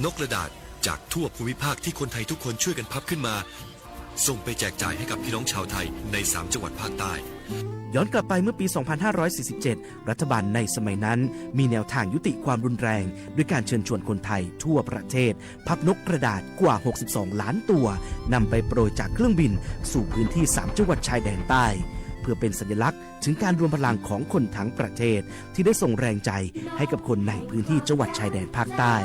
นกกระดาษจากทั่วภูมิภาคที่คนไทยทุกคนช่วยกันพับขึ้นมาส่งไปแจกจ่ายให้กับพี่น้องชาวไทยใน3จังหวัดภาคใต้ย้อนกลับไปเมื่อปี 2547 รัฐบาลในสมัยนั้นมีแนวทางยุติความรุนแรงด้วยการเชิญชวนคนไทยทั่วประเทศพับนกกระดาษกว่า 62 ล้านตัวนำไปโปรยจากเครื่องบินสู่พื้นที่3จังหวัดชายแดนใต้เพื่อเป็นสัญลักษณ์ถึงการรวมพลังของคนทั้งประเทศที่ได้ส่งแรงใจให้กับคนในพื้นที่จังหวัดชายแดนภาคใต้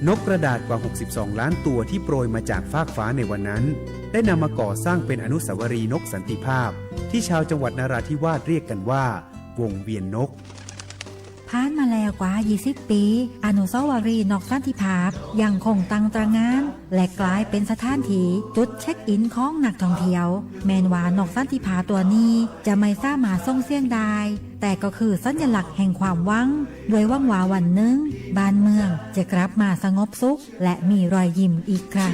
นกกระดาษกว่า 62 ล้านตัวที่โปรยมาจากฟากฟ้าในวันนั้นได้นำมาก่อสร้างเป็นอนุสาวรีย์นกสันติภาพที่ชาวจังหวัดนราธิวาสเรียกกันว่าวงเวียนนกผ่านมาแล้วกว่า 20 ปี อนุสาวรีย์นกสันติภาพยังคงตั้งตระหง่านและกลายเป็นสถานที่จุดเช็คอินของนักท่องเที่ยวแม้ว่านกสันติภาพตัวนี้จะไม่สามารถส่งเสียงได้แต่ก็คือสัญลักษณ์แห่งความหวังด้วยหวังว่าวันหนึ่งบ้านเมืองจะกลับมาสงบสุขและมีรอยยิ้มอีกครั้ง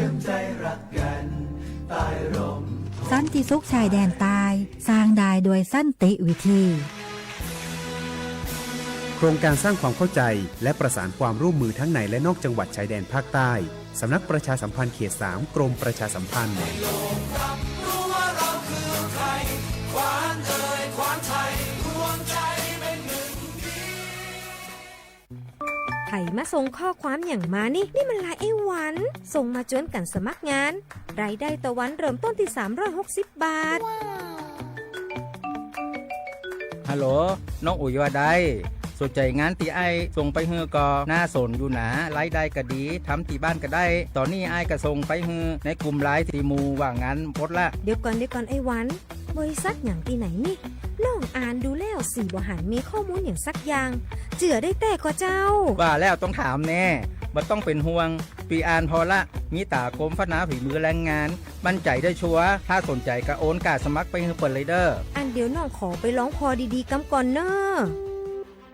สันติสุขชายแดนใต้สร้างได้โดยสันติวิธีโครงการสร้างความเข้าใจและประสานความร่วมมือทั้งในและนอกจังหวัดชายแดนภาคใต้สำนักประชาสัมพันธ์เขต 3 กรมประชาสัมพันธ์ไผ่มาส่งข้อความอย่างมานี่มันลายไอ้หวันส่งมาจวนกันสมัครงานรายได้ต่อวันเริ่มต้นที่360 บาทฮัลโหลน้องอุ๋ยว่าได้สนใจงานตีไอส่งไปฮือก็น่าสนอยู่นะรายได้ก็ดีทำที่บ้านก็ได้ตอนนี้ไอก็ส่งไปฮือในกลุ่มไลน์ตีมูว่างานพดละเดี๋ยวก่อนไอ้หวันบริษัทอย่างที่ไหนนี่ลองอ่านดูแล้วสีบหันมีข้อมูลอย่างสักอย่างเจือได้แต่ก็เจ้าว่าแล้วต้องถามแน่บ่ต้องเป็นห่วงปีอ่านพอละมีตากรมพัฒนาฝีมือแรงงานมั่นใจได้ชัวร์ถ้าสนใจก็โอนการสมัครไปฮือเปิดเลยเด้ออันเดี๋ยวน้องขอไปร้องพอดีๆกำก่อนเนอะ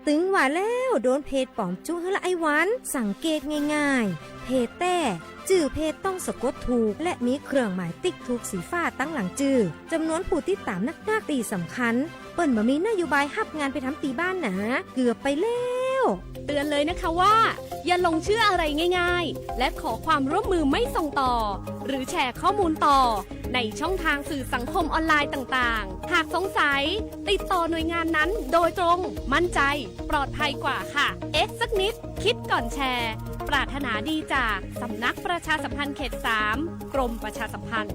ตึงว่าแล้วโดนเพจปลอมจุ้งละไอ้หวันสังเกตง่ายๆเพจแต่จื่อเพจต้องสะกดถูกและมีเครื่องหมายติ๊กถูกสีฟ้าตั้งหลังจื่อจำนวนผู้ติดตามนักตีสำคัญเปิ้นบ่มีนโยบายฮับงานไปทำตีบ้านนะเกือบไปแล้วเตือนเลยนะคะว่าอย่าลงเชื่ออะไรง่ายๆและขอความร่วมมือไม่ส่งต่อหรือแชร์ข้อมูลต่อในช่องทางสื่อสังคมออนไลน์ต่างๆหากสงสัยติดต่อหน่วยงานนั้นโดยตรงมั่นใจปลอดภัยกว่าค่ะสักนิดคิดก่อนแชร์ปรารถนาดีจากสำนักประชาสัมพันธ์เขต 3 กรมประชาสัมพันธ์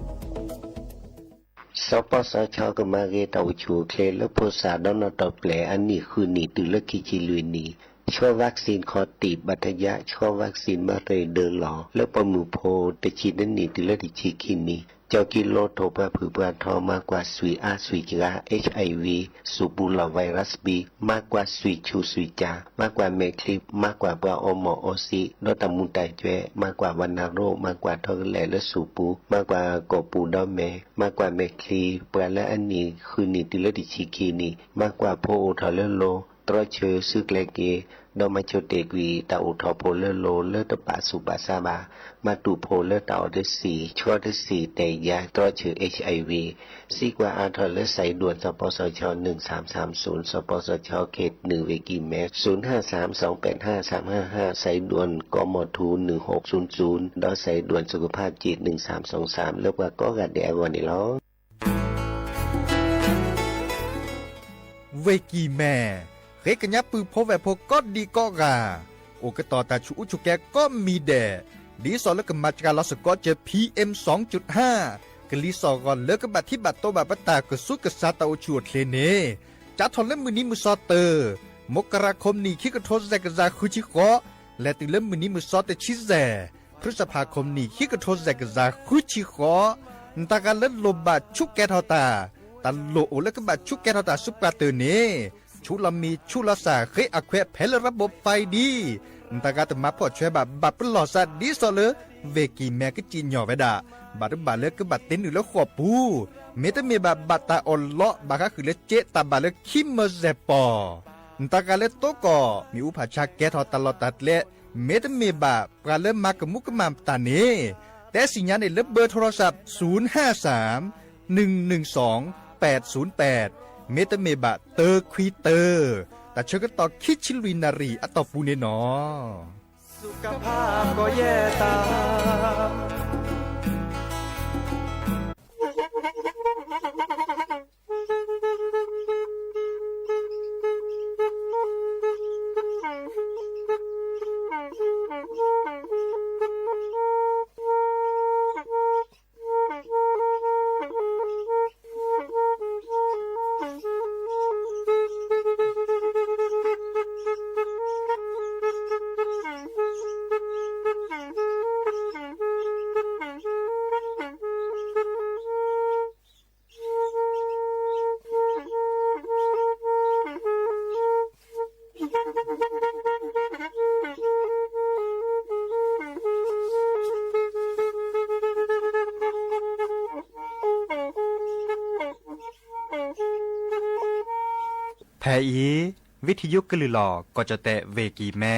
สปสช.ก็มาเกตเอาชูเคลและภาษาดอนตอแปลอันนี้คือนี่ตือละกิจิลุยนี่ช่วยวัคซีนคอตีบัตยะช่วยวัคซีนมาเรเดอร์หลอแล้วประมูโพตะชีนั่นนี่ตือละดิชิกินี่เจ้ากิโลโทปะผือปะทอมากกว่าสุยอาสุยจา HIV สูบูลาไวรัสบีมากกว่าสุยชูสุยจามากกว่าเมคลิปมากกว่าปะอมออซีโนตามุนไตเจมากกว่าวันนาโรมากกว่าทอกแหลและสูปูมากกว่ากอปูดอเมมากกว่าเมคลีเปและอันนี้คือนี่ติลดิชิกีนี่มากกว่าโพโอทอเลโลตรอเชอซึกเลเกดอมาโชเตกวีตาอุทอโพเลโลเลตปะสุบาซาบามาตูโพเลตาอเดสีชัวเดสีแต่ยาตรอเชอ HIV ซีกว่าอาทอเลใส่ด่วนสปสช1330สปสชเขต1เวกิเมตร0532853555ใส่ด่วนกมทู1600ดอใส่ด่วนสุขภาพจิต1323แล้วว่าก็กะแดวันนี้ล้อเวกีแม่เรกันยับปือพบแบบพก็ดีก็กาโอกต่อตาชูชุแกก็มีแดดดีสอแล้วก็มาจากลอสก็เจอ PM 2.5 กลีสอก่อนเลิกกับบัตรที่บัตรโตบัตรปตากสุกซาตาชวดเคลเนจัดทนเล่มมือนี้มือซอเตอร์มกราคมนี้คิกโทษแซกซาคุชิโกและติเล่มมือนี้มือซอเตชิแซพฤษภาคมนี้คิกโทษแซกซาคุชิโก ตาการเล่นลมบาดชุกแกทอตาตันโลแล้วก็บาดชุกแกทอตาซุปกาเตอร์เนชุลมีชุลสาเคยอแควเพลระบบไฟดีตากาตมาพอช่วยบัดเป็นหลอดสัตดีสอเลเวกีแม่ก็จีนหย่อไว้ด่าบัดเลือกก็บัดเต้นอยู่แล้วขวบปูเมตมีบัดตาอ่อนเลาะบาก็คือเลเจตาบัดเลือกคิมเมเซปอตากาเลโตก็มีอุปชาแกทอตลอดตัดเละเมตมีปลาเริ่มมากมุกมามตาเนแต่สิญญาณในเล็บเบอร์โทรศัพท์053-112-808เมตเมบะเตอร์ควีเตอร์แต่เชื่อก็ต่อคิดชิลุยนารีอะต่อปูเนนอสุขภาพก็แย่ตามแพอีวิทยุกลือหลอก็จะแตะเวกีแม่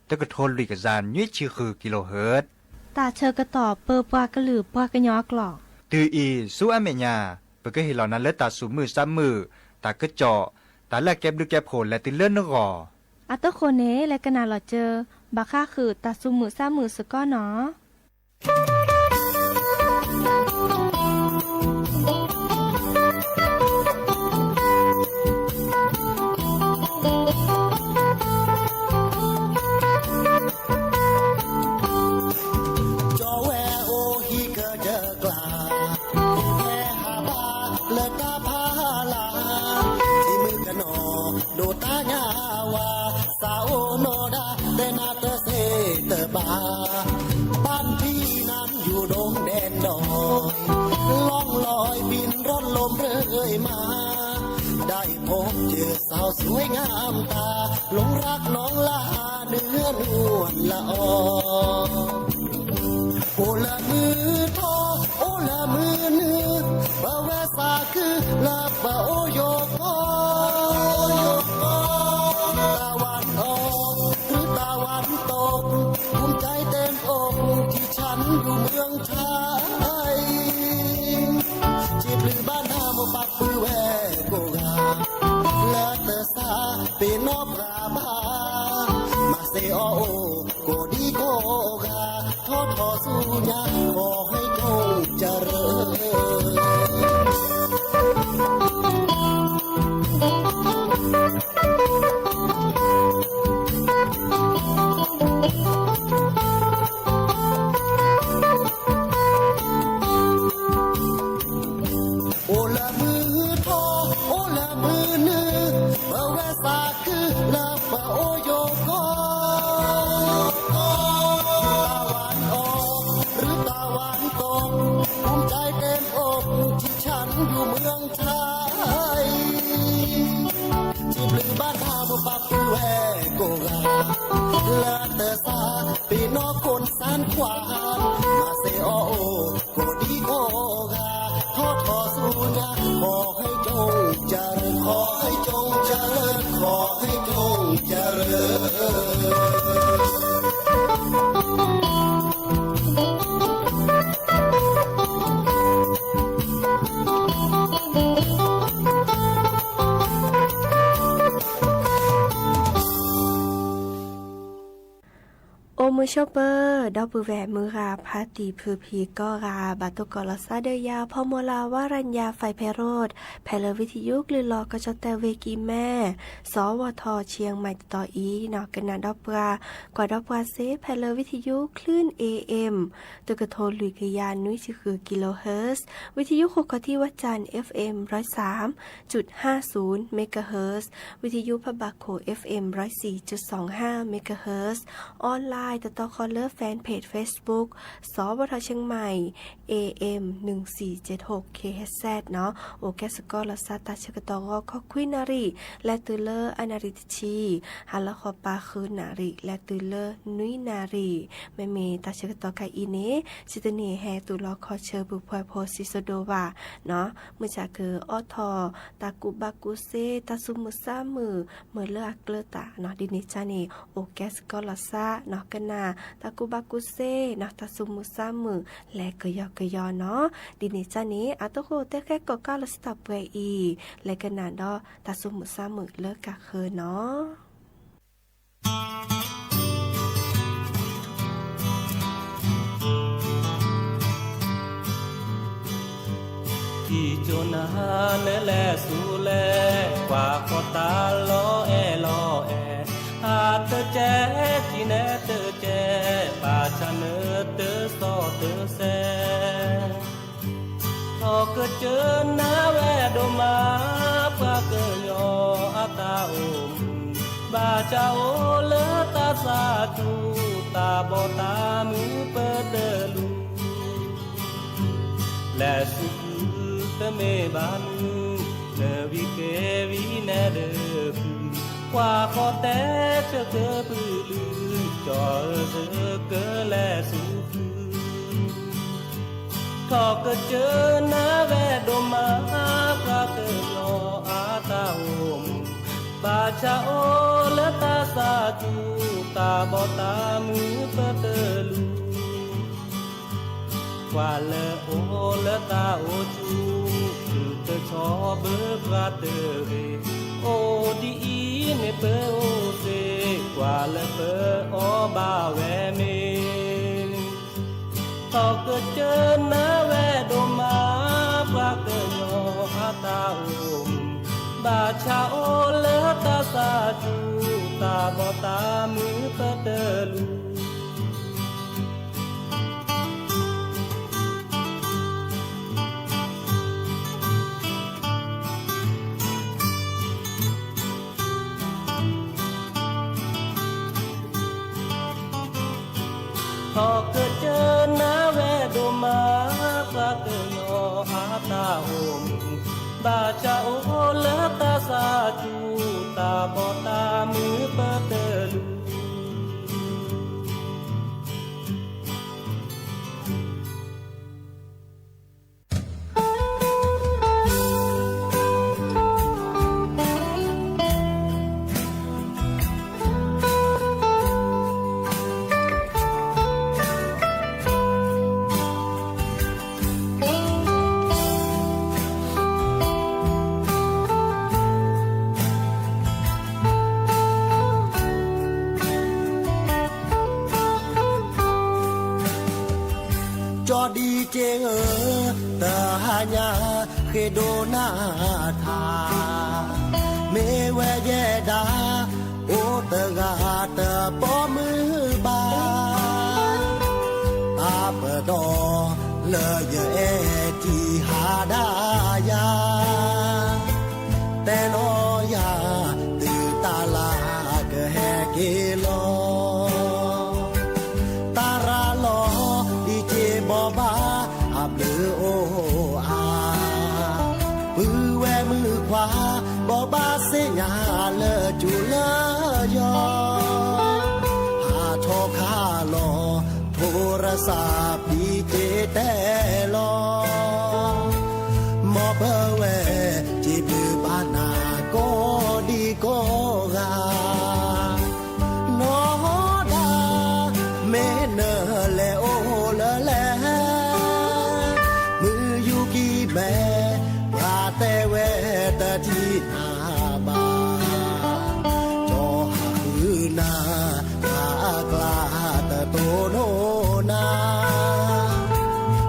ตะกะโทนลุยกะจานยี่ชื่อคือกิโลเฮิรตซ์ตาเชอกระต่อเปอปวากระหลือปวากระยอกหลอกตืออีสู้อเมญาเปก็เห็นเหล่านั้นเลตาสูมือซ้ำมือตากระเจาะตาแลกแก็บดูแก็บโผล่และติเลื่อนนกออัตโตโคเนและกะนาหลอเจอบาค่าคือตาซุมือซ้ำมือสก้อเนาะบ้านพี่นั้นอยู่ดงแดนดอยล่องลอยบินร่อนลมเรื่อยมาได้พบเจอสาวสวยงามตาหลงรักน้องลาเนื้อนวลละออโอละมือทอโอละมือเนื้อบะแวสาคือลาบะโอโยกอตะวันออกหรือตะวันตกภูมิใจเต็มอกที่ฉันอยู่เมืองไทยจีบลือบ้านนาโมปักปือแวโกกาและเตอสาเป็นนอบราบามาเซโอโกดีโกกาทอทอสุญาขอให้จงเจริญอยู่เมืองไทยจีบลือบ้านท่าบุปผาแวโกกาและเตอสาปีนอกคนสานขวานมาเซโอโกดีโกกาทอทอสุญาขอให้จงเจริญขอให้จงเจริญขอให้จงเจริโอมือชอปเปอร์ดอกบือแหวมือราพาตีพือพีก็ราบาตุกอลซาเดียพอโมลาวารัญญาไฟเพโรดแพลวิทยุกลือลอกระจอแต่เวกีแม่สวทเชียงใหม่ต่ออีนอกกันนาดอกปลากว่าดอกปลาเซแพลวิทยุคลื่น AM ตุกโทนลุยกยานนุ้ยคือกิโลเฮิรตซ์วิทยุโคกที่วัดจันทร์ FM 103.50 เมกะเฮิรตซ์วิทยุพบาโค FM 104.25 เมกะเฮิรตซ์ออนไลน์ ต่อคอลเลอร์แฟนเพจ Facebook สวทเชียงใหม่ AM 1476 KHZ เนาะโอแกสกอลซาตาชกตอขอคุยนารีและตือเลอร์อนาริตชีฮัลละขอปาคือนารีและตือเลอร์นุยนารีแม่เมตาชกตอไกอีเนชิตเนแฮตุลอคอเชอบุพวยโพซิโซโดวาเนาะเมื่อจากคือออทอตากุบากุเซตาซุมุซามือเมื่อเลือกเกลตาเนาะดินิจานีโอแกสกอลซาเนาะกันนาตากุบากุเซเนาะตาซุมุซามือและกยอเนาะดินิจานีอาตุโคเตแค่ก็กาลสตาเปอีและกันนาดอตาซุมุซามือเลิกกะเคอเนาะที่จนหาเนแลสูแลกว่าขอตาล้อแอหาเตอแจที่แนเตอแจป่าชะเนอเตอซอเตอแซพอเกิดเจอหน้าแวดมาปะเกยออาตาอมบาเจ้าเลอตาสาจูตาบอตามือเปิดเดลูและสุเตเมบานเนวิเกวิเนเดพืกว่าขอแต่เชเกปือลือจอเสเกแลสุพืทอเกเจอหน้าแวดมาพระเกยออาตาอมบาชาโอและตาสาจูตาบอตามือเปเตลูกว่าเลโอและตาโอจูคือเตชอเบพระเตเรโอดีเนเปโอเซกว่าเลเปอบาแวเมตอเกิดเจอหน้าแวดมาพระเกยออาตาอมบาชาโอและตาสาจูตาบอตามือเปเตลูพอเกิดเจอหน้าแวดมาพระเกยออาตาอมบาชาโอและตาสาจูตาบอตามือเปเตลู ดีเจแต่หายาเคโดนาทาเมเวเยดาโอเตกาเตปอมือบาตาเปดอเลเยเอจีหาดายาแต่นอยาตือตาลาเกแฮเกโลตาราลอดีเจบอบาอับลือโออามือแวมือขวาบอบาเสียเลอจุเลอยอหาโทคาลอโทรศัพท์ดีเจแต่ลอมอเบเวจีบือบานาโกดีโกกาโนดาเมเนเลโอเลแลมือยูกีแม่ปราเตเวตทีนาบาจอหือนาตากลาตะโตโนนา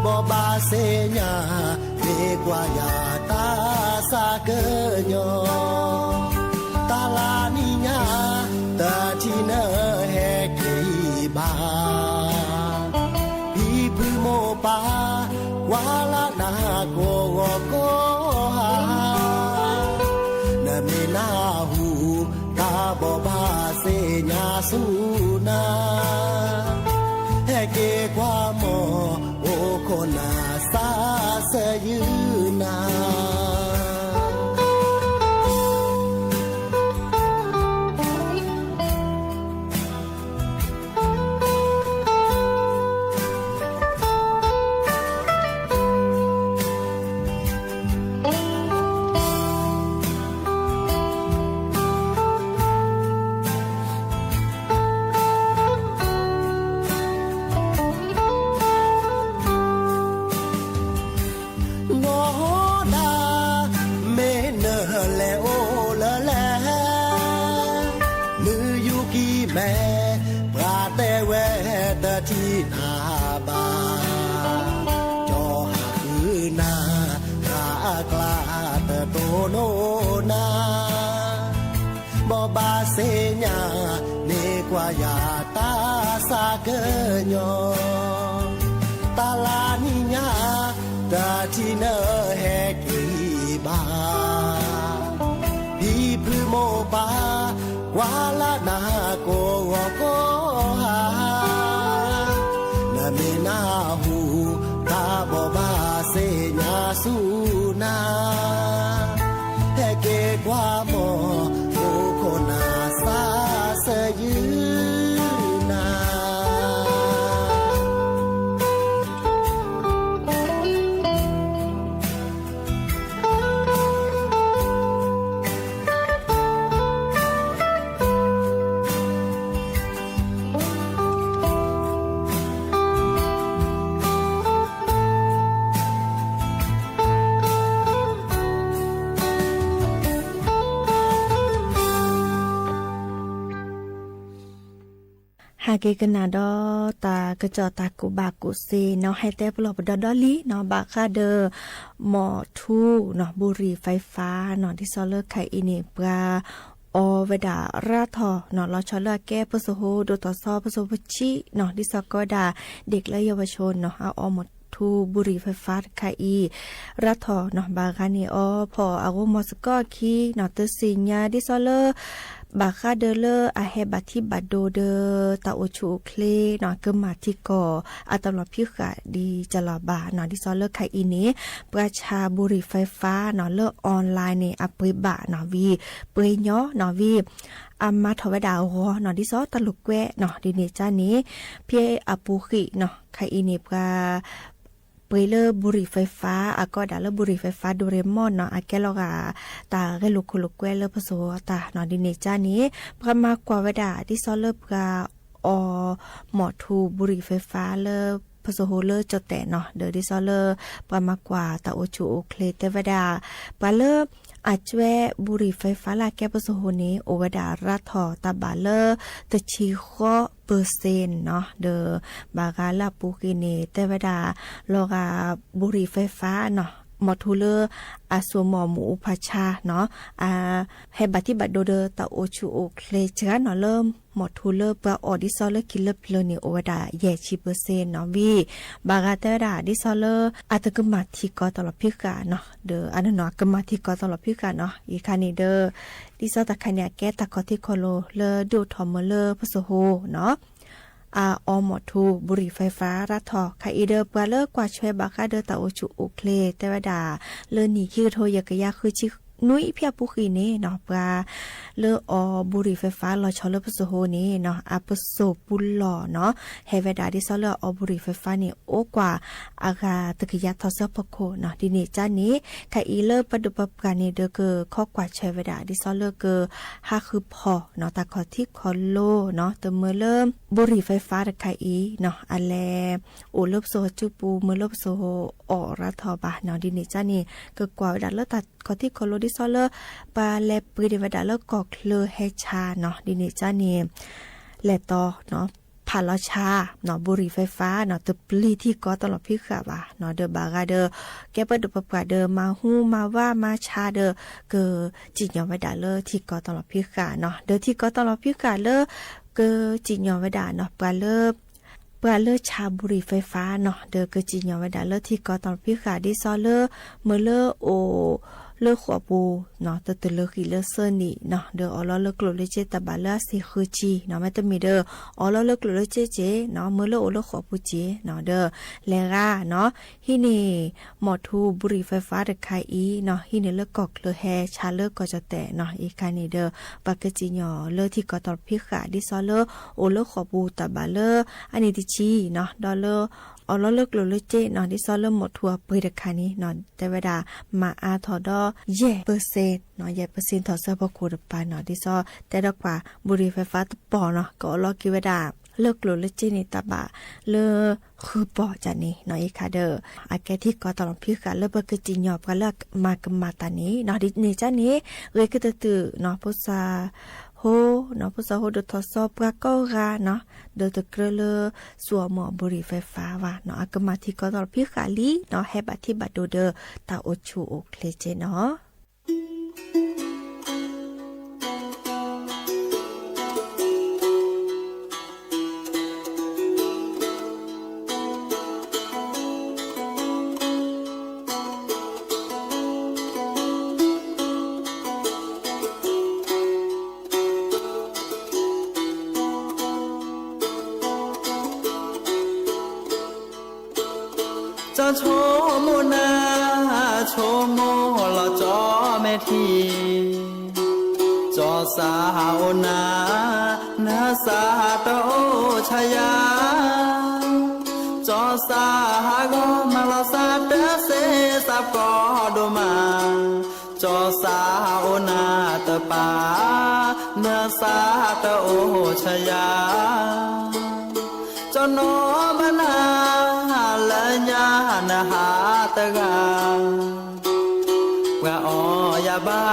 บอบาเซญาเมกว่ายาตาสาเกญอตาลานิญาตาทีเนแฮกีบาพี่พือโมปาวาลานาโกโกหาเนเมนาหูตาบอบาเซญาสุนา นาที่นาบาจอหักคือหน้ากากลาเตโตโนนาบอบาเสญาเนกว่ายาตาสาเกญอตาลานิญาตาที่เนแหกีบาพี่พือโมบาวาลานาโกโกหาเมนาหูตาบอบาเสญาสูนาแห่เกกว่าหมอโอโคนาซาเสยืนา หากกันนาดอตากระจอตากุบากุเซเนาะให้แต่ปลอบดอลีเนาะบาคาเดอหมอทูเนาะบุหรี่ไฟฟ้าเนาะที่ซอเลอร์ไข่อิเนปราอเวดาราทอเนาะเราชอเลอร์แก้ปะโซโฮโดตอซอปะโซปชิเนาะที่ซอกอดาเด็กและเยาวชนเนาะเอาหมดทูบุหรี่ไฟฟ้าไข่อีรัทอเนาะบาคาเนอพออามอสกอคีเนาะตสิญาที่ซอเลอร์บาคาเดเลอร์อาเฮบัติบัดโดเดอตาโอชูเคลนอนเกมาที่ก่ออาตำรวจพิกะดีจะลอบานอนที่ซอเลอร์ไคอินี้ประชาบุรีไฟฟ้านอนเลิกออนไลน์เนี่ยอปริบะนอวีเปยย่อนอวีอามาทวดาวหนอนที่ซอตลุกแวะเนาะดีเนจานี้เพียอปูขิเนาะไคอินี้ปราเปเลอร์บุหรี่ไฟฟ้าก็ดาเลอร์บุหรี่ไฟฟ้าโดเรมอนเนาะแกลอกาตาเกลุกลุกแวเลอร์ผสมตาเนาะดิเนจานี้ประมากว่าเวดาที่ซอเลอร์ปราอหมอทูบุหรี่ไฟฟ้าเลอร์ผสมโฮเลอร์จดแต่เนาะเดอที่ซอเลอร์ประมากว่าตาโอชูโอเคลเตเวดาปาเลอร์อาจแวบุหรี่ไฟฟ้าลาแก้ผสมโฮนี้โอเวดารัทอตาบาเลอร์ตะชีข้อเปอร์เซ็นต์เนาะเดอบากาลาปูกิเนเตเวดาโลกาบุหรี่ไฟฟ้าเนาะมอทูเลอร์อาสวมอหมูอุปชาเนาะให้บัติบัดโดเดอตาโอชูโอเคลเจกันเนาะเริ่มมอทูเลอร์ปะออดิซอเลอร์คิลเลอร์พลเนโอวดาแย่ชีเปอร์เซ็นต์เนาะวีบากาเตดาดิซอเลอร์อาตกมาทีกอตลอดพิกาเนาะเดออันนั้นเนาะกมาทีกอตลอดพิกาเนาะอีคานีเดอดิซอตะคันเนี่ยแกตะกอติโคโลเลอดูทอมเลอร์พโซโฮเนาะอหมอทูบุหรี่ไฟฟ้ารัทอไคอีเดอร์ปลาเลิกกว่าช่วยบาคาเดอตาโอชูโอเคลเตวดาเลอนี่คิโทยกะยาคือชินุ้ยเพียปุขีเน่เนาะปลาเลอบุหรี่ไฟฟ้าลอชอเลอพโซโฮนี่เนาะอาปโซปุลลอเนาะเฮเวดาดิซอเลอบุหรี่ไฟฟ้านี่โอกว่าอากาตะกยาทอซอปโคเนาะดิเนจานี้ไคอีเลอปดุปกาเนเดอเกอข้อกว่าเชเวดาดิซอเลอเกอฮาคือพอเนาะตาคอที่คอโลเนาะเตเมเริ่มบุหรี่ไฟฟ้าตะไคอีเนาะอะแลโอเลบโซจูปูเมเลบโซออรัทอบาเนาะดิเนจานี่ก็กว่าดาเลอตัดคอที่คอโลดิซอเลอปาแลปริเดวดาเลกอกเลอเฮชาเนาะดิเนจานี่แลต่อเนาะพาลชาเนาะบุหรี่ไฟฟ้าเนาะตะปลีที่ก็ตลอดพิกะว่าเนาะเดอบากาเดอแกเปิดปะปะเดอมาฮู้มาว่ามาชาเดอเกอจิญยอวดาเลอที่ก็ตลอดพิกะเนาะเดอที่ก็ตลอดพิกะเลอเกอจิญยอวดาเนาะปาเลอชาบุหรี่ไฟฟ้าเนาะเดอเกอจิญยอวดาเลอที่ก็ตลอดพิกะดิซอเลอเมเลอโอ เลือกขัวปูเนาะแต่เลือกขี้เลือกเสื้อนี่เนาะเด้ออ๋อเลือกกลุ่มเลเจตบาเลือกสิคือจีเนาะไม่ต้องมีเด้ออ๋อเลือกกลุ่มเลเจเจเนาะมือเลือกขัวปูเจเนาะเด้อแล้วก็เนาะที่นี่หมอทูบุหรี่ไฟฟ้าเด็กไข่อีเนาะที่นี่เลือกกอกเลือกแฮชาเลือกก็จะแต่เนาะอีกคันนี่เด้อปากกจิญอเลือกที่ก็ตอดพิขาดิซอเลือกโอเลือกขัวปูตบาเลือกอันนี้ที่จีเนาะดอเลือกอ๋อเลิกเลยเจเนาะที่ซ้อเริ่มหมดทัวเปิดคานี้เนาะแต่เวลามาอาทอดอเย่เปอร์เซ็นต์เนาะเย่เปอร์เซ็นต์ถอดเสื้อพอคูดไปเนาะที่ซ้อแต่ดอกกว่าบุหรี่ไฟฟ้าตะปอเนาะก็รอกี่เวลาเลิกเลยเจนี่ตาบะเลอคือปอจันนี่เนาะอีคาเดออาแกที่ก็ตอนพี่กะเลิกเปิดจิญยอบก็เลิกมาตานี้เนาะดินี่จ้านี้เลยก็ตื่นเนาะพุทธาโหเนาะพุทธาโหเดทอสอบก็ราเนาะเดตะเกลเลสัวหมอบุหรี่ไฟฟ้าว่าเนาะอากมาที่ก็ตอนพี่กะลีเนาะให้บัดที่บัดโดเดอตาโอชูโอเคเจเนาะจะโชโมนาโชโมละจอแม่ทีจอสาวนานาสาตโอชยาจอสากมาลาสาเตเสสับกอดมาจอสาวนาตปานาสาตโอชยาจโนมนาละญาณหาตะกากะออยาบา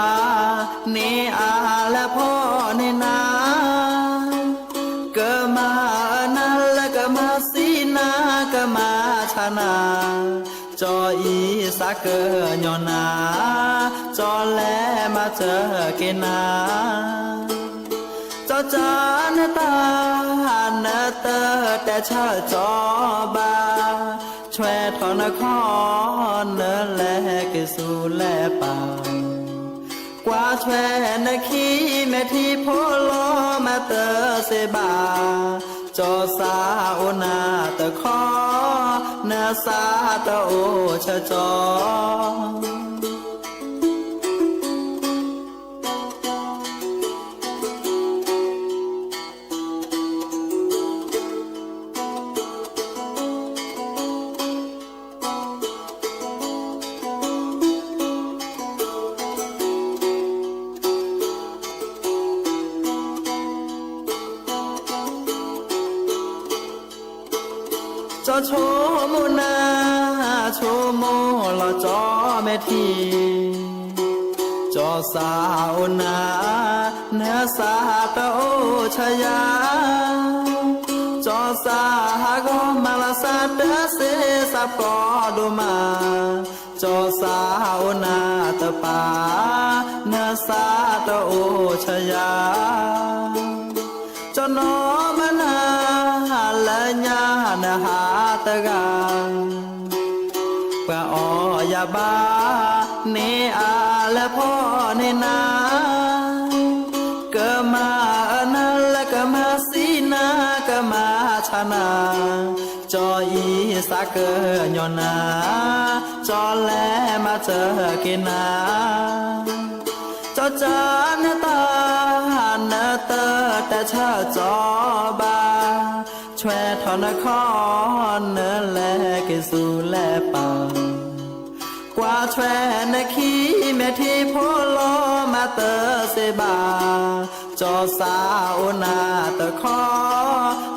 เนอาและพ่อเนนาเกิดมานาและก็มาสีนากะมาชนะจออีสาเกยอนาจอแลมาเจอเกนาจอจานตาเนเตอแต่ชาจอบาช่วยทอนครเนแลกิสูแลป่ากว่าช่วยนคีแม่ที่โพโลมาเตอเสบาจอสาโอนาตะคอเนสาตะโอชะจอจอโชโมนาโชโมละจอแม่ทีจอสาวนาเนสาตะโอชยาจอสากมาลาสาเตเสสับกอดมาจอสาวนาตะปาเนสาตะโอชยาจโนมนาละญาณหาตะกากะออยาบาเนอาและพ่อเนนาเกิดมานาและก็มาสีนากะมาชนะจออีสาเกยอนาจอแลมาเจอเกนาจอจานตาเนเตอแต่ชาจอบาช่วยทอนครเนแลกิสูแลป่ากว่าช่วยนคีแม่ที่โพโลมาเตอเสบาจอสาโอนาตะคอ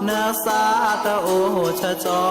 เนสาตะโอชะจอ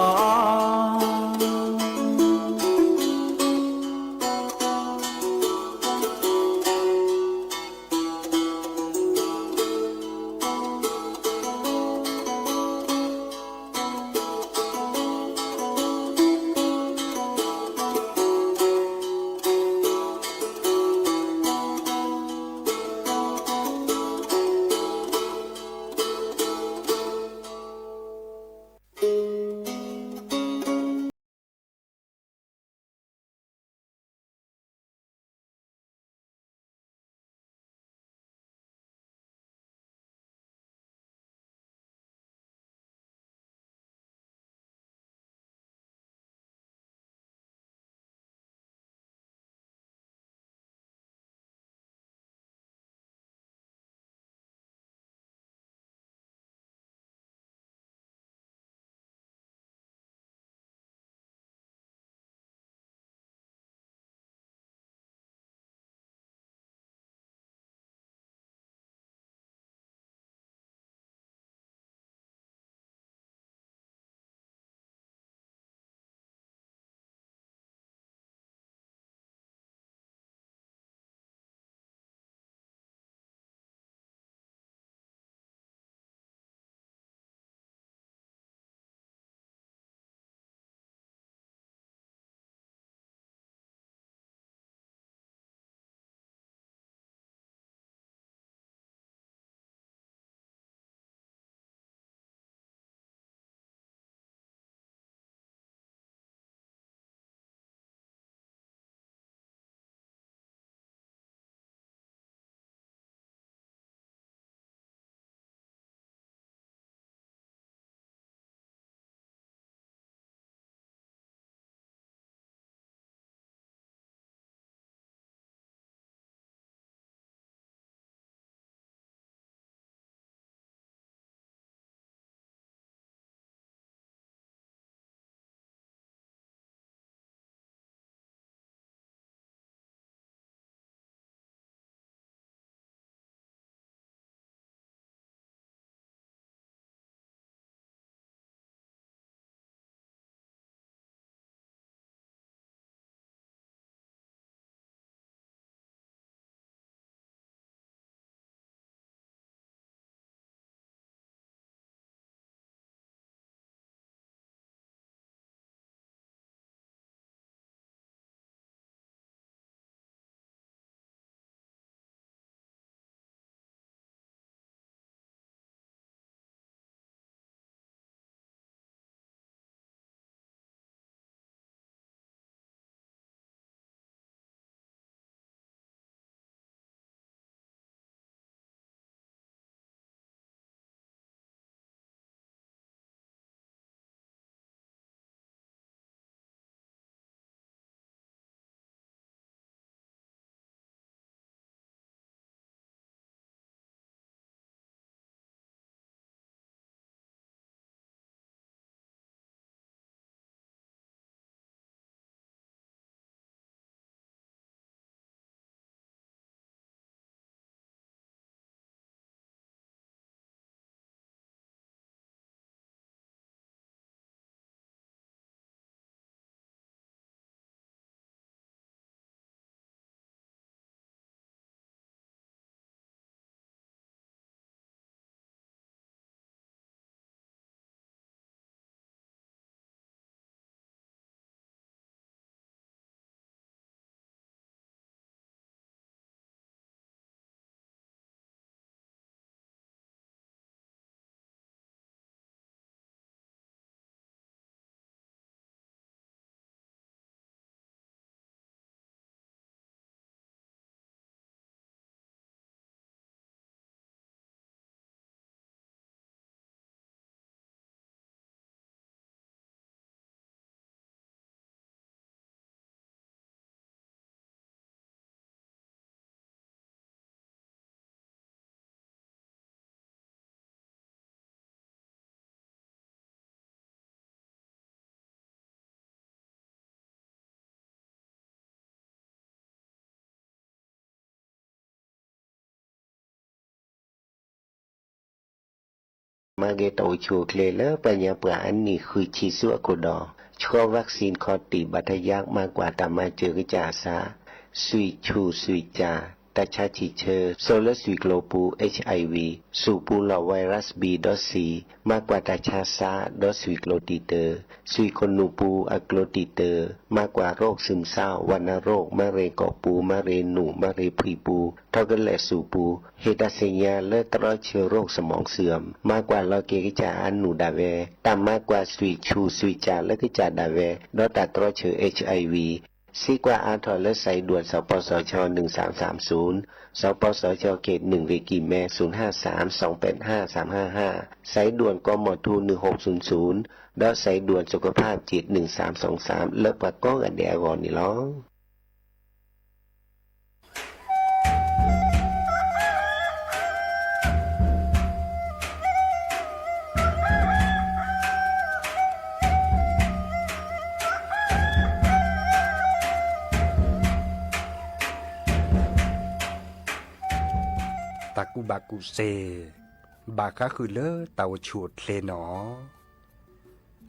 มาเกตอชูเคลเลปัญญาเปอันนี้คือชีสัวกุดอชัววัคซีนคอติบัตยักมากกว่าตามาเจอกจาซาสุยชูสุยจาตาชาชิเชอโซลสุยโกลปู HIV สูปูลอไวรัส B.C มากกว่าตาชาซาดอสุยโกลติเตอร์สุยคนนูปูอะโกลติเตอร์มากกว่าโรคซึมเศร้าวัณโรคมะเร็งกอกปูมะเร็งหนูมะเร็งพรีปูเท่ากันแหละสูปูเฮตาเซียเลือดตรอเชื้อโรคสมองเสื่อมมากกว่าลอเกกิจาอันหนูดาเวตามมากกว่าสุยชูสุยจาและกิจาดาเวดอตาตรอเชื้อ HIVซีกว่าอาทอและใส่ด่วนสปสช1330สปสชเขต1เวกีแม่053285355ใส่ด่วนกมทู1600แล้วใส่ด่วนสุขภาพจิต1323เลิกปากก้องอันเดียวก่อนนี่ล้อตากุบากุเซบาคาคือเลอเตาฉูดเลหนอ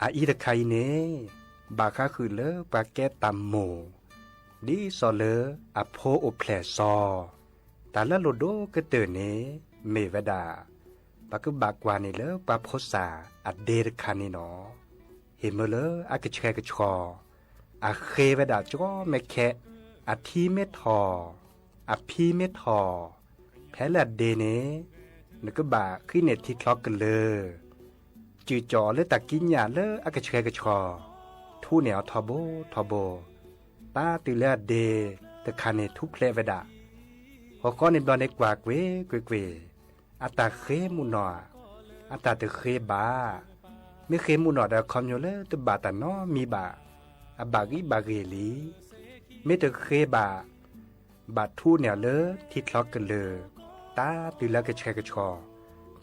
อาอีตะไคเนบาคาคือเลอปาแกตามโมดีซอเลออโพโอแพลซอตาละโลโดกะเตเนเมวดาปากุบากวานี่เลอปาโพสาอเดรคานี่หนอเฮมเลออากะแชกะชออาเควดาจ้อแมแคะอทีเมทออพีเมทอแพ้ละเดเนนึกบ่าขึ้นเน็ตที่คล็อกกันเลยจือจอเลยตะกินยาเลยอากาศแกระชอทูเหนียวทอโบตาติเลเดตะคาเนทุเพลเวดาหัวข้อในบอลในกวากเวอัตาเคมุนออัตาตะเคบาไม่เคมุนอดาคอมโยเลตบาตานอมีบาอบากิบาเกลีไม่ตะเคบาบาทูเหนียวเลยที่คล็อกกันเลยตาติละกะแชกะชอ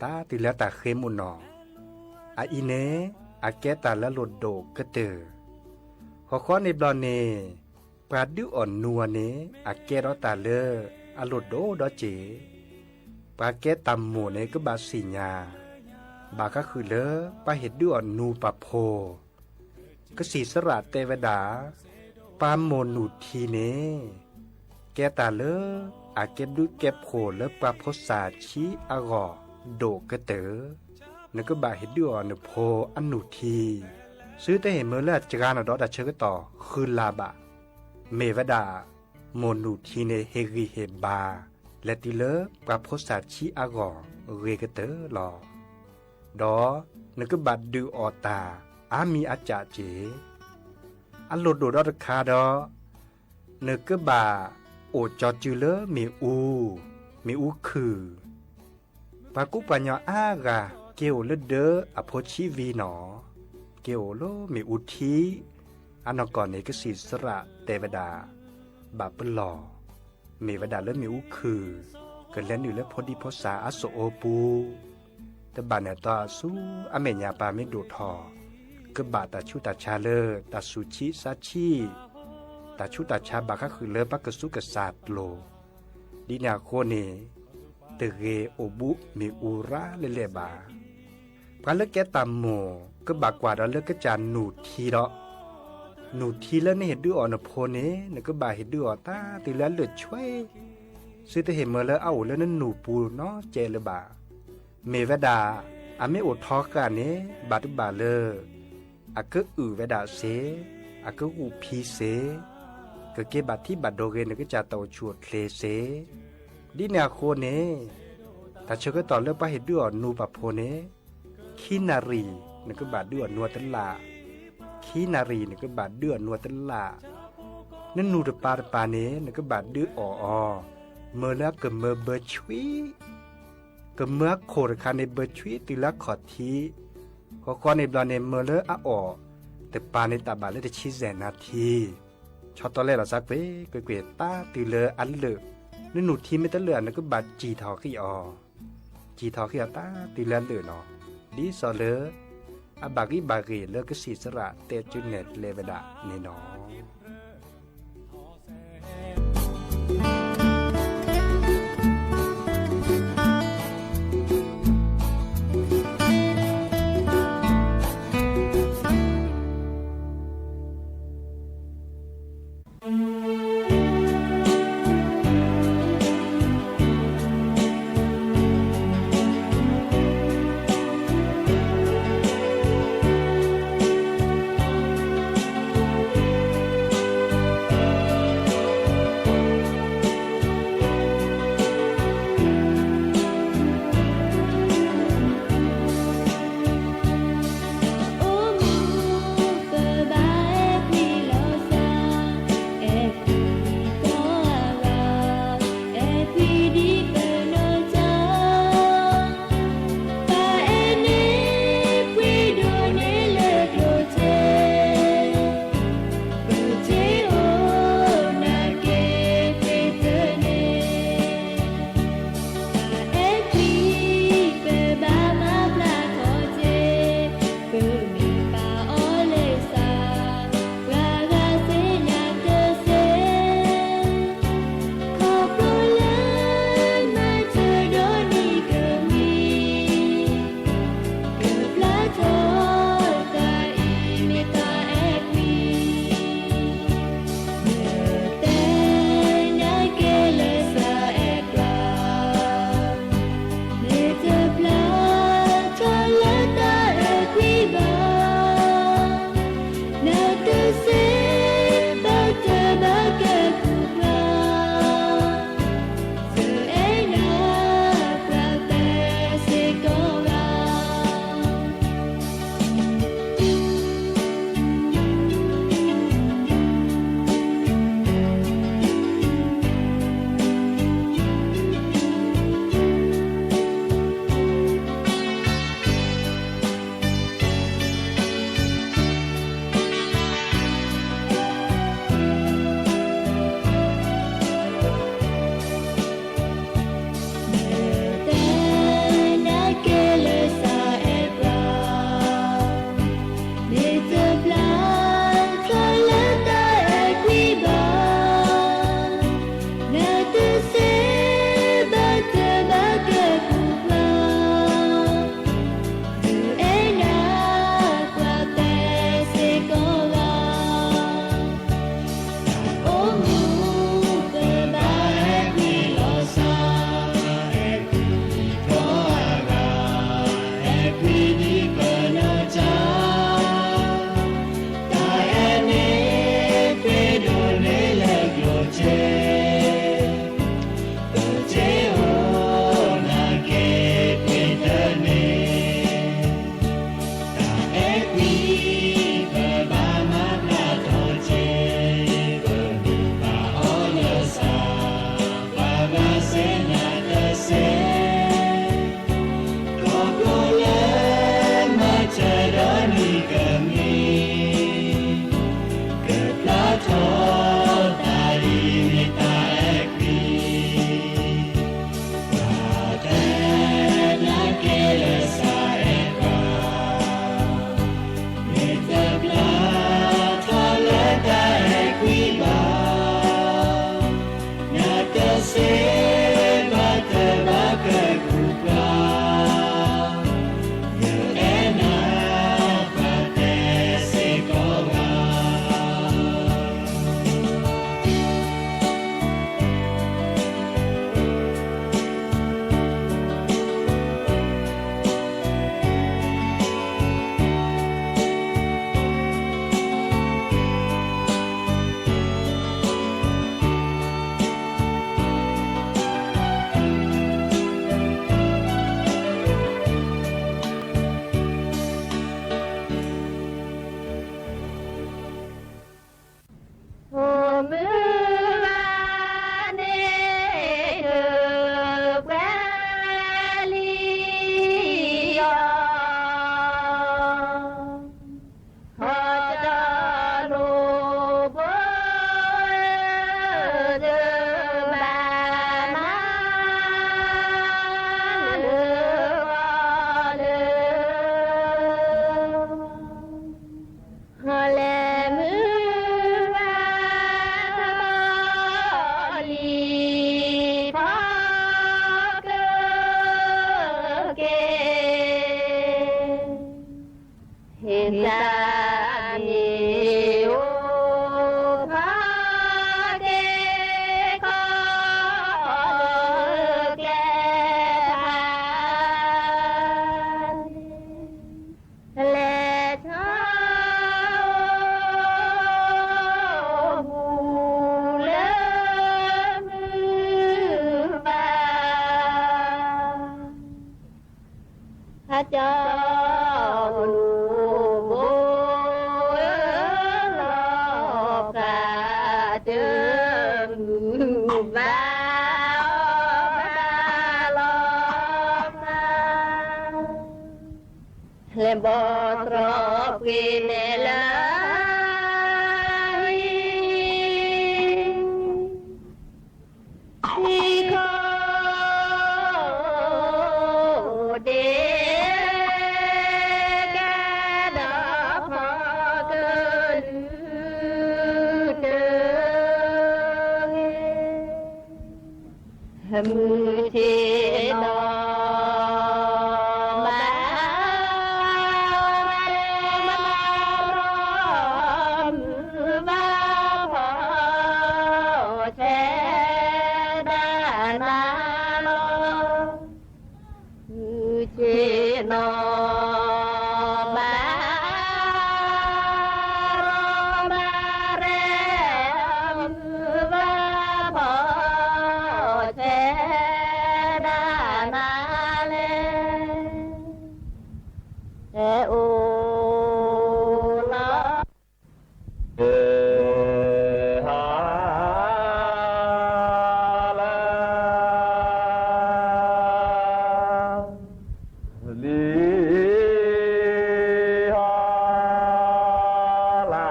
ตาติละตาเคมุนออาอีเนอาแกตาละโลดโดกะเตอขอข้อในบลอนเนปราดิอ่อนนัวเนอาแกรอตาเลอโลดโดดอเจปาแกตำหมูเนก็บาสิญาบาก็คือเลปาเห็ดดิอ่อนนูปะโพก็สีสระเตวดาปาโมนูทีเนแกตาเลอาเก็บดูเก็บโผและปลาโพสาชีอากอโดกระเตอนึกก็บาเห็ดด้วยนโพอันหนุทีซื้อแต่เห็นเมื่อแรกจากการอดอดัชเชกต่อคือลาบะเมวดาโมนุทีเนเฮริเฮบาและติเลปลาโพสาชีอากอเรกระเตอหลอดอนึกก็บาดูออตาอามีอาจาเจอันโลดโดดอดคาดอนึกก็บาโอจอจูเลมีอูคือปากุปัญญาอากาเกโอเลเดออโพชีวีหนอเกโอโลมีอุทีอันก่อนนี้ก็สีสระเตวดาบาปหล่อมีวดาและมีอูคือเกิดเล่นอยู่แล้วพอดีพอสาอโศโอปูแต่บาเนี่ยต่อสู้อเมญญาปาไม่ดูทอก็บาตาชุตาชาเลตาสุชิซาชีตาชุตาชาบาก็คือเลิปักกสุกศาสตร์โลดินาโคเนเตเรโอบุมีอูระเลบาพระเลิกแกตามโมก็บากกว่าเราเลิกก็จานหนูทีดอกหนูทีแล้วเนี่ยเห็ดดื้ออ่อนโพเนเนี่ยก็บาเห็ดดื้ออ่อนตาตีแล้วเลือดช่วยซื้อแต่เห็นเมื่อแล้วเอาแล้วนั่นหนูปูเนาะเจเลยบาเมวดาอาไม่อดทอกันเนบาตุบาเลอาก็เวดาเสอาก็อูพีเสก็เก็บบัตรที่บัตรโดเกนก็จะเตาชวดเคลเสดินาโคเนถ้าเชื่อก็ต่อเลือกไปเห็ดด้วยนูปะโพเนขีนารีนึกก็บาดด้วยนัวตลาขีนารีนึกก็บาดด้วยนัวตลานั่นนูตปาเนนึกก็บาดด้วยอ๋อเมื่อแล้วก็เมื่อเบอร์ชวีก็เมื่อโครคาในเบอร์ชวีตีละขอทีข้อในบลอนเนเมื่อแล้วอ๋อแต่ปาในตาบาเลจะชี้แจงนาทีชอบตอนแรกเราซักเว้เกวยตาตีเลอันเลนั่นหนูทีไม่ตะเลือนั่นก็บาดจีทอขี้อจีทอขี้ตาตีเลเลือเนาะดีสอเลอบากิบาเกเลก็สีสระเตจุเนตเลเวดาเนเนาะ ระเจ้าลูกโบลอกกาเจิงบ้าลอกนาเลมบอตรอบกินเลมือเทนอมามือมาพอแช่ด้านนาลมือเทนอมาเรมือมาพอแช่โอลาฮาลาลีฮาลา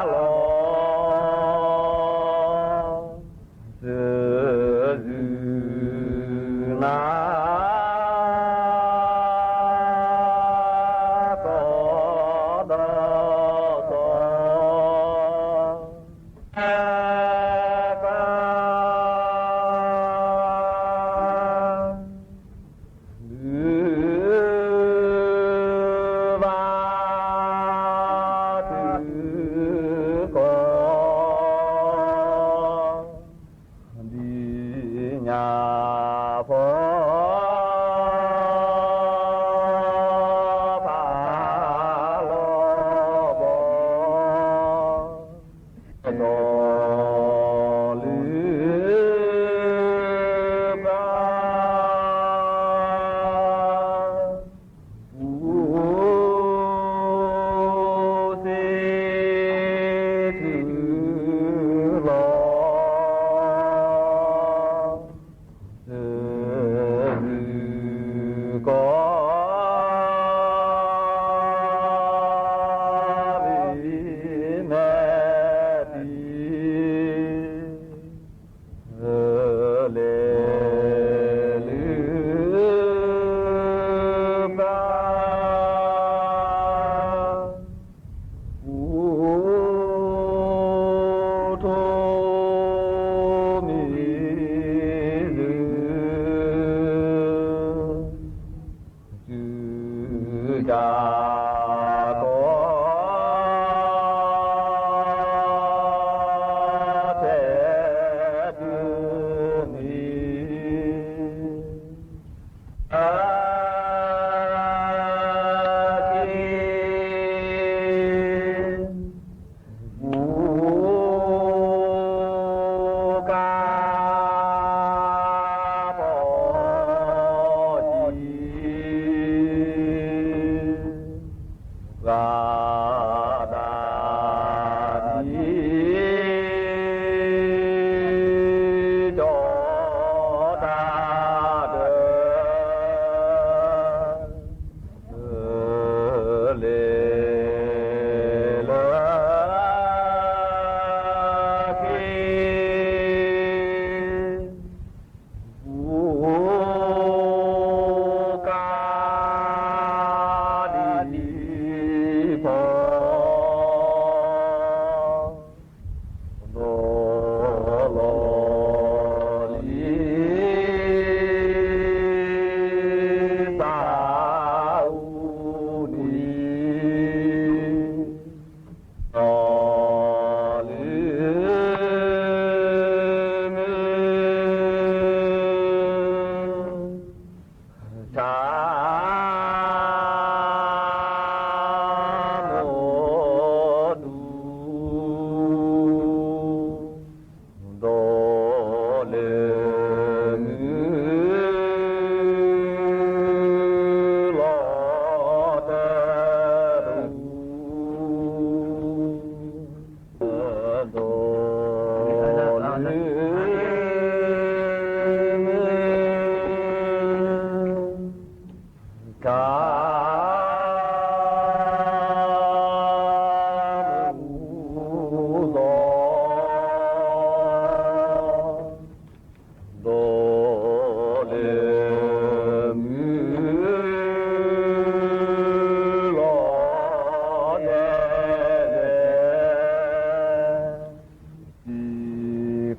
โลเสือจืนา เ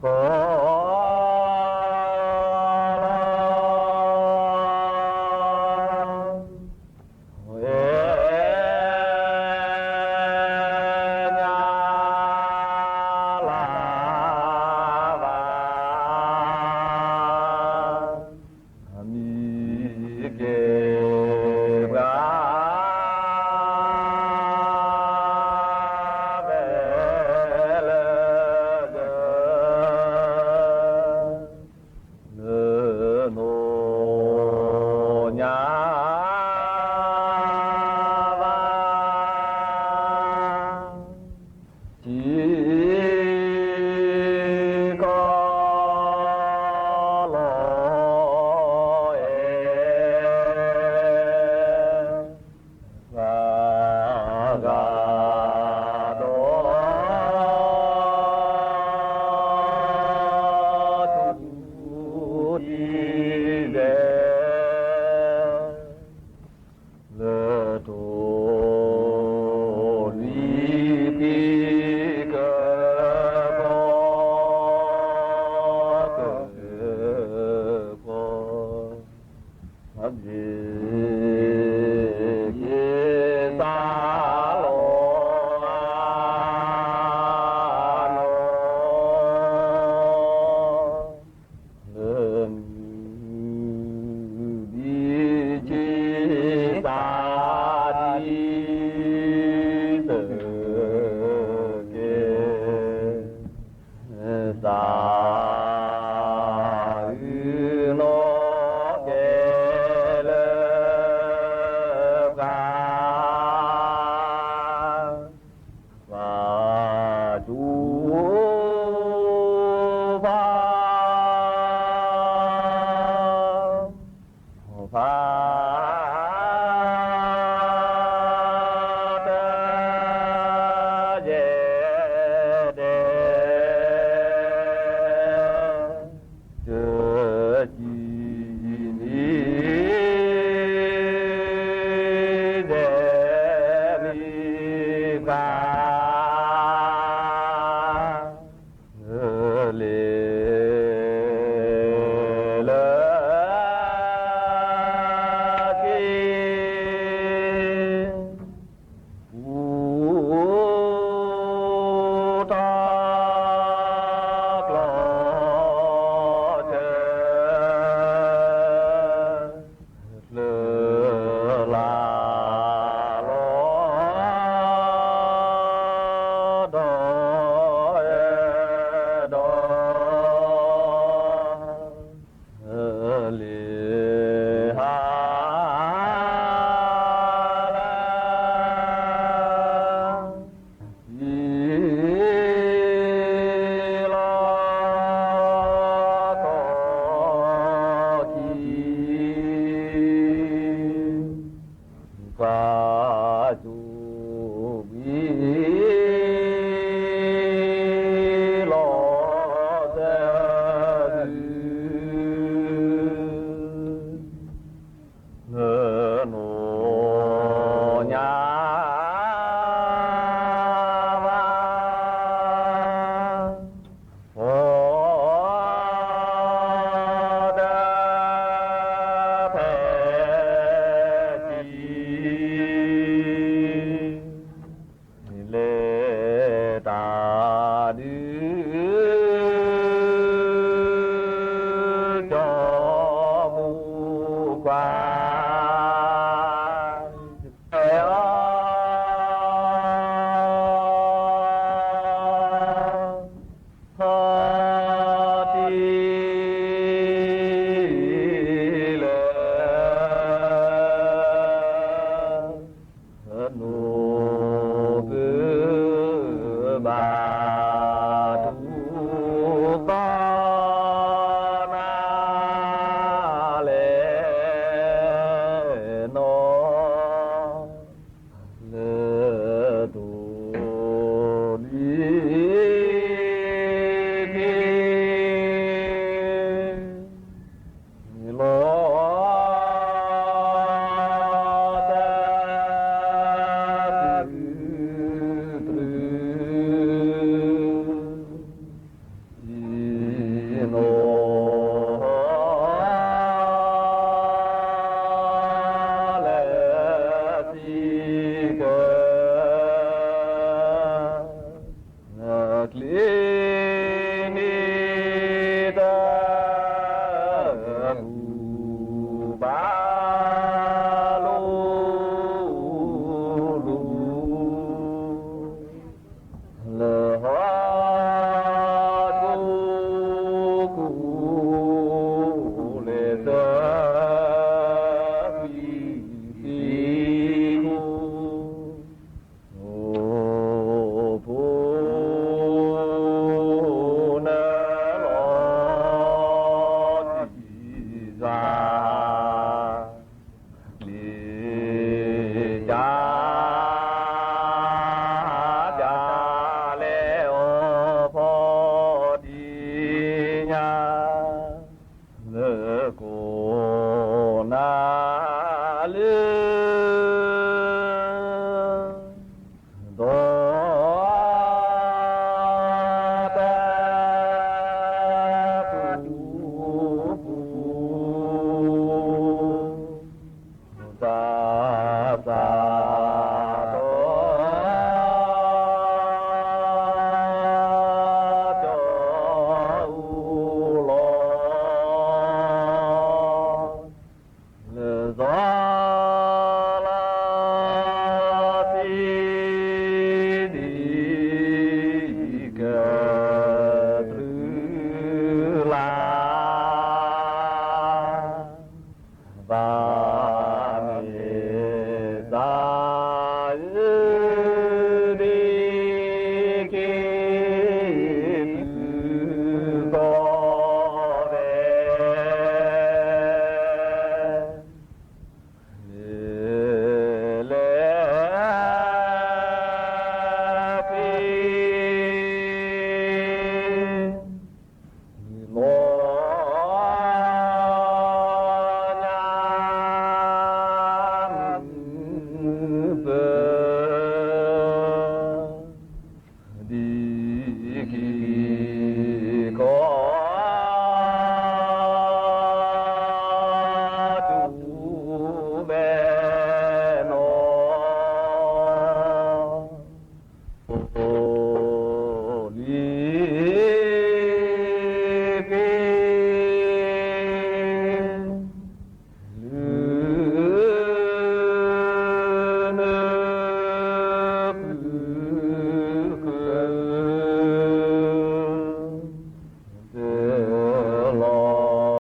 và